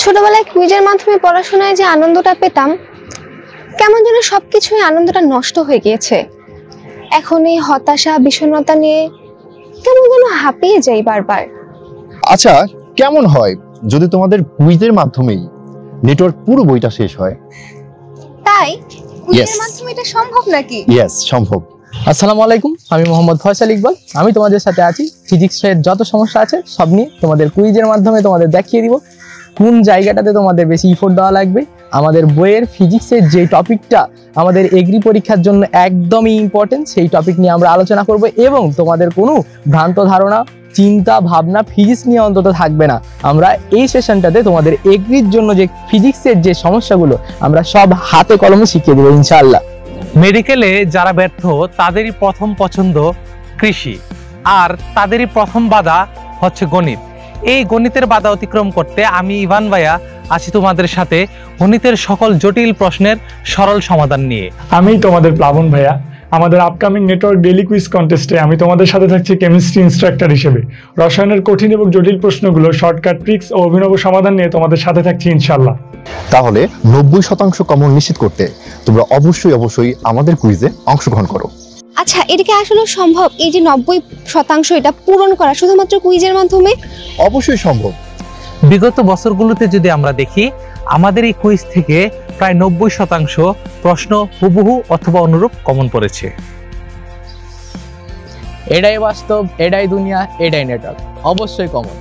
ছোটবেলায় কুইজের মাধ্যমে পড়াশোনায় যে আনন্দটা পেতাম, কেমন যেন সবকিছুই আনন্দটা নষ্ট হয়ে গিয়েছে। এখন এই হতাশা বিষণ্ণতা নিয়ে কেমন যেন হাঁপিয়ে যাই বারবার। আচ্ছা, কেমন হয় যদি তোমাদের কুইজের মাধ্যমেই নেটওয়ার্ক পুরো বইটা শেষ হয়? তাই কুইজের মাধ্যমে এটা সম্ভব নাকি? ইয়েস, সম্ভব। আসসালামু আলাইকুম, আমি মোহাম্মদ ফয়সাল ইকবাল। আমি তোমাদের সাথে আছি। ফিজিক্সের যত সমস্যা আছে সব নিয়ে তোমাদের কুইজের মাধ্যমে তোমাদের দেখিয়ে দিব কোন জায়গাটাতে তোমাদের বেশি ইফোর্ট দেওয়া লাগবে। আমাদের বইয়ের ফিজিক্সের যে টপিকটা আমাদের এগ্রি পরীক্ষার জন্য একদমই ইম্পর্টেন্ট, সেই টপিক নিয়ে আমরা আলোচনা করব এবং তোমাদের কোনো ভ্রান্ত ধারণা চিন্তা ভাবনা ফিজিক্স নিয়ে অন্তত থাকবে না। আমরা এই সেশনটাতে তোমাদের এগ্রির জন্য যে ফিজিক্সের যে সমস্যাগুলো আমরা সব হাতে কলমে শিখিয়ে দেবো ইনশাআল্লাহ। মেডিকেলে যারা ব্যর্থ তাদেরই প্রথম পছন্দ কৃষি, আর তাদেরই প্রথম বাধা হচ্ছে গণিত। এই গণিতের বাধা অতিক্রম করতে আমি ইভান ভাইয়া আছি তোমাদের সাথে গণিতের সকল জটিল প্রশ্নের সরল সমাধান নিয়ে। আমি তোমাদের প্লাবন ভাইয়া। আমাদের আপকামিং নেটওয়ার্ক ডেইলি কুইজ কন্টেস্টে আমি তোমাদের সাথে থাকছি কেমিস্ট্রি ইনস্ট্রাক্টর হিসেবে। রসায়নের কঠিন এবং জটিল প্রশ্নগুলো শর্টকাট ট্রিক্স ও অভিনব সমাধান নিয়ে তোমাদের সাথে থাকছি ইনশাআল্লাহ। তাহলে 90% কমন নিশ্চিত করতে তোমরা অবশ্যই আমাদের কুইজে অংশগ্রহণ করো। আচ্ছা, এটা কি আসলে সম্ভব এই যে 90% এটা পূরণ করা শুধুমাত্র কুইজের মাধ্যমে? অবশ্যই সম্ভব। বিগত বছরগুলোতে যদি আমরা দেখি, আমাদের এই কুইজ থেকে প্রায় 90% প্রশ্ন হুবহু অথবা অনুরূপ কমন পড়েছে। এটাই বাস্তব, এটাই দুনিয়া, এটাই নেটওয়ার্ক, অবশ্যই কমন।